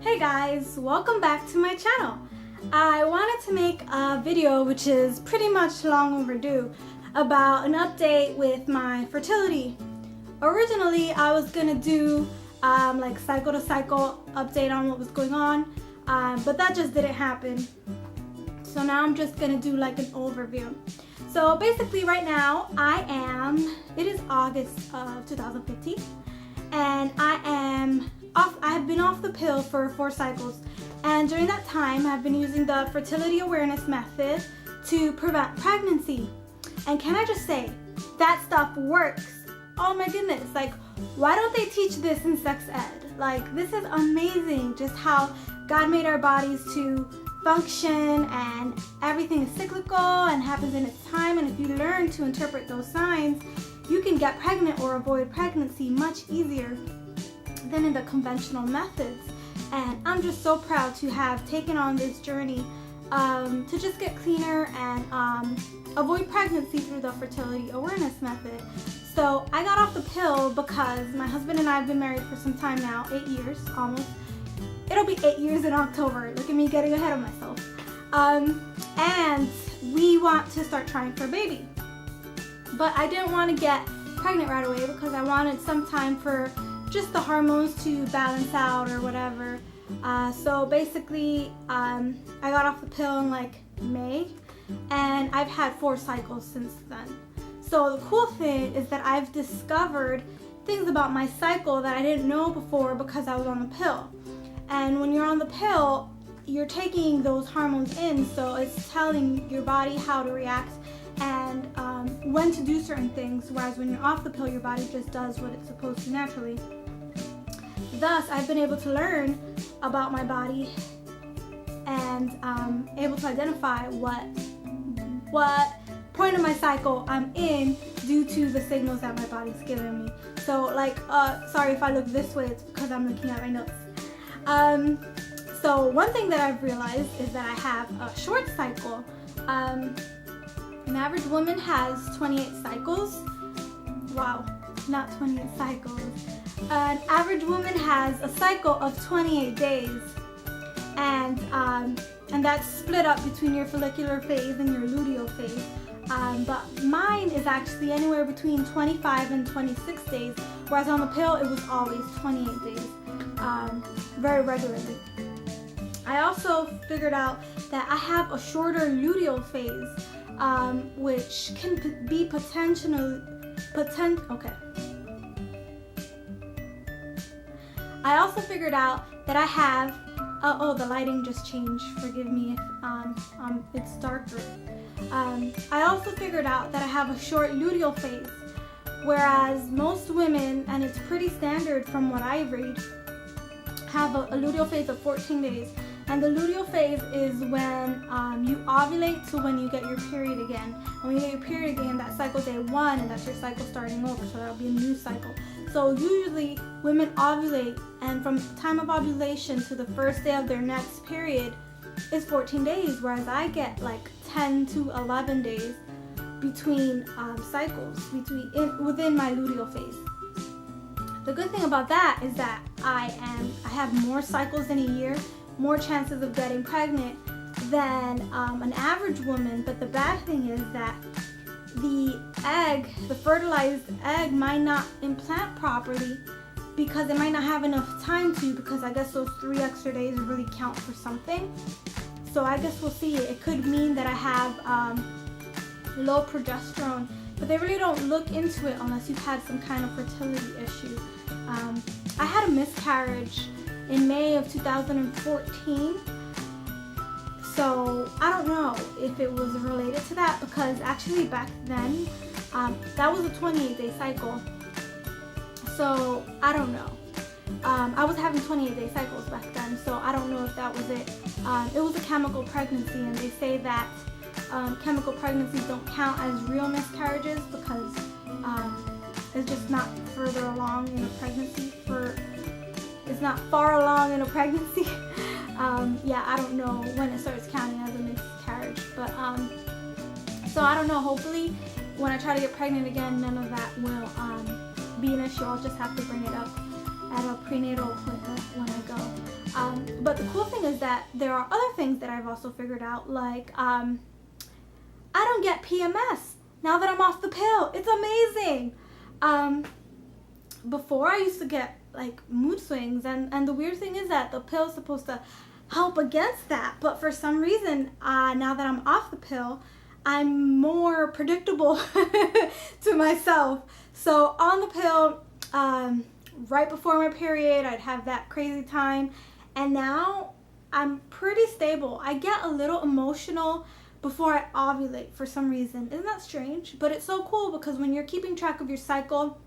Hey guys, welcome back to my channel. I wanted to make a video which is pretty much long overdue about an update with my fertility. Originally I was gonna do like cycle to cycle update on what was going on, but that just didn't happen. So now I'm just gonna do like an overview. So basically right now it is August of 2015 and I have been off the pill for 4 cycles, and during that time I've been using the fertility awareness method to prevent pregnancy. And can I just say, that stuff works. Oh my goodness, like why don't they teach this in sex ed? Like this is amazing, just how God made our bodies to function, and everything is cyclical and happens in its time, and if you learn to interpret those signs, you can get pregnant or avoid pregnancy much easier than in the conventional methods. And I'm just so proud to have taken on this journey to just get cleaner and avoid pregnancy through the fertility awareness method. So I got off the pill because my husband and I have been married for some time now, 8 years almost. It'll be 8 years in October. Look at me getting ahead of myself. And we want to start trying for a baby. But I didn't want to get pregnant right away because I wanted some time for just the hormones to balance out or whatever. So basically, I got off the pill in like May, and I've had 4 cycles since then. So the cool thing is that I've discovered things about my cycle that I didn't know before because I was on the pill. And when you're on the pill, you're taking those hormones in, so it's telling your body how to react and when to do certain things, whereas when you're off the pill, your body just does what it's supposed to naturally. Thus, I've been able to learn about my body and able to identify what point of my cycle I'm in due to the signals that my body's giving me. So like, sorry if I look this way, it's because I'm looking at my notes. So one thing that I've realized is that I have a short cycle. An average woman has 28 cycles. Wow, not 28 cycles. An average woman has a cycle of 28 days, and that's split up between your follicular phase and your luteal phase. But mine is actually anywhere between 25 and 26 days, whereas on the pill it was always 28 days, very regularly. I also figured out that I have a shorter luteal phase, which can be okay. I also figured out that I have, oh, the lighting just changed, forgive me if it's darker. I also figured out that I have a short luteal phase, whereas most women, and it's pretty standard from what I read, have a luteal phase of 14 days. And the luteal phase is when you ovulate to when you get your period again. And when you get your period again, that's cycle day 1, and that's your cycle starting over, so that'll be a new cycle. So usually women ovulate, and from the time of ovulation to the first day of their next period is 14 days, whereas I get like 10 to 11 days between cycles, within my luteal phase. The good thing about that is that I have more cycles in a year, more chances of getting pregnant than an average woman. But the bad thing is that the fertilized egg might not implant properly because it might not have enough time to, because I guess those 3 extra days really count for something. So I guess we'll see. It could mean that I have low progesterone, but they really don't look into it unless you've had some kind of fertility issue. I had a miscarriage in May of 2014, so I don't know if it was related to that, because actually back then that was a 28-day cycle, so I don't know. I was having 28-day cycles back then, so I don't know if that was it. It was a chemical pregnancy, and they say that chemical pregnancies don't count as real miscarriages because it's just not further along in a pregnancy. It's not far along in a pregnancy. Yeah, I don't know when it starts counting as a miscarriage, but so I don't know. Hopefully, when I try to get pregnant again, none of that will be an issue. I'll just have to bring it up at a prenatal appointment when I go. But the cool thing is that there are other things that I've also figured out, like I don't get PMS now that I'm off the pill. It's amazing. Before I used to get like mood swings, and the weird thing is that the pill is supposed to help against that, but for some reason now that I'm off the pill, I'm more predictable to myself. So on the pill, right before my period, I'd have that crazy time, and now I'm pretty stable. I get a little emotional before I ovulate for some reason. Isn't that strange? But it's so cool because when you're keeping track of your cycle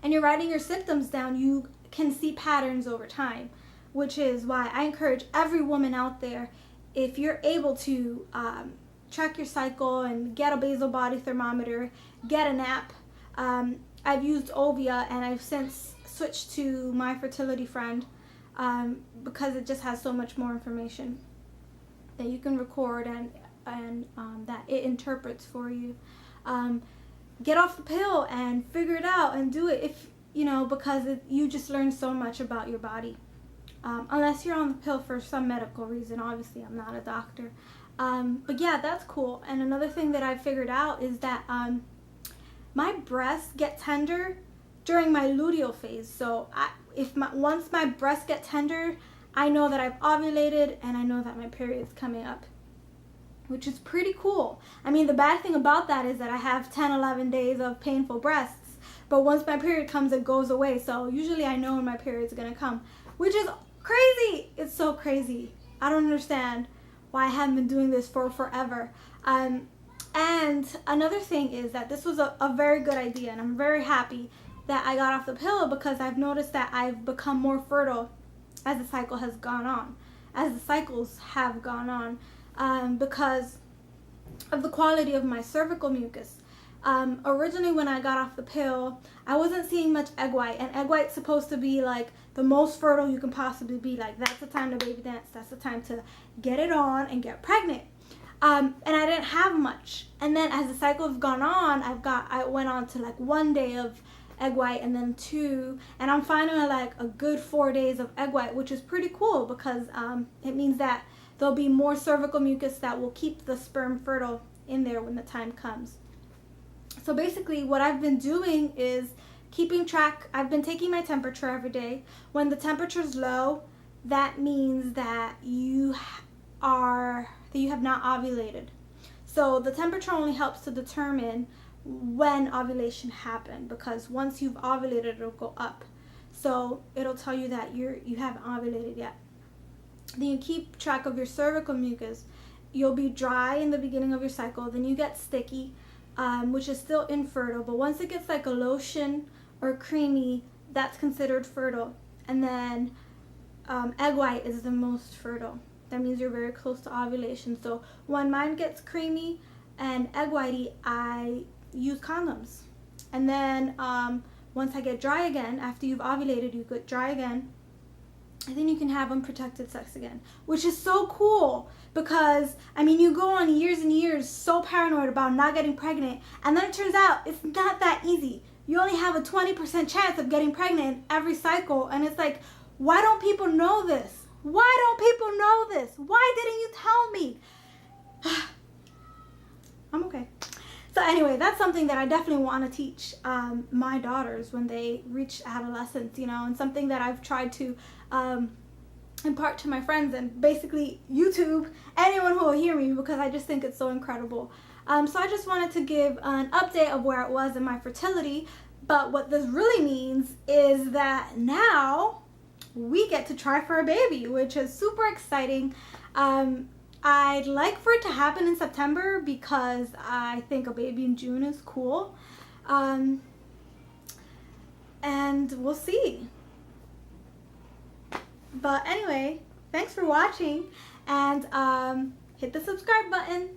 and you're writing your symptoms down, you can see patterns over time, which is why I encourage every woman out there, if you're able to track your cycle and get a basal body thermometer, get an app. I've used Ovia, and I've since switched to my Fertility Friend because it just has so much more information that you can record and that it interprets for you. Get off the pill and figure it out and do it, if you know, because you just learn so much about your body. Unless you're on the pill for some medical reason. Obviously, I'm not a doctor. But yeah, that's cool. And another thing that I figured out is that my breasts get tender during my luteal phase. So once my breasts get tender, I know that I've ovulated and I know that my period's coming up, which is pretty cool. I mean, the bad thing about that is that I have 10, 11 days of painful breasts, but once my period comes, it goes away. So usually I know when my period's gonna come, which is crazy. It's so crazy. I don't understand why I haven't been doing this for forever. And another thing is that this was a very good idea, and I'm very happy that I got off the pill, because I've noticed that I've become more fertile as the cycle has gone on, as the cycles have gone on, because of the quality of my cervical mucus. Originally when I got off the pill, I wasn't seeing much egg white, and egg white's supposed to be like the most fertile you can possibly be. Like, that's the time to baby dance, that's the time to get it on and get pregnant. And I didn't have much. And then as the cycle has gone on, I went on to like 1 day of egg white, and then 2, and I'm finally like a good 4 days of egg white, which is pretty cool, because it means that there'll be more cervical mucus that will keep the sperm fertile in there when the time comes. So basically what I've been doing is keeping track. I've been taking my temperature every day. When the temperature's low, that means that you have not ovulated. So the temperature only helps to determine when ovulation happened, because once you've ovulated, it'll go up. So it'll tell you that you haven't ovulated yet. Then you keep track of your cervical mucus. You'll be dry in the beginning of your cycle, then you get sticky, which is still infertile, but once it gets like a lotion or creamy, that's considered fertile. And then egg white is the most fertile. That means you're very close to ovulation. So when mine gets creamy and egg whitey, I use condoms. And then once I get dry again, after you've ovulated, you get dry again, and then you can have unprotected sex again, which is so cool, because I mean, you go on years and years so paranoid about not getting pregnant, and then it turns out it's not that easy. You only have a 20% chance of getting pregnant every cycle, and it's like, why don't people know this? Why don't people know this? Why didn't you tell me? I'm okay. So anyway, that's something that I definitely want to teach my daughters when they reach adolescence, you know, and something that I've tried to impart to my friends, and basically YouTube anyone who will hear me, because I just think it's so incredible. So I just wanted to give an update of where it was in my fertility, but what this really means is that now we get to try for a baby, which is super exciting. I'd like for it to happen in September, because I think a baby in June is cool. And we'll see. But anyway, thanks for watching, and hit the subscribe button.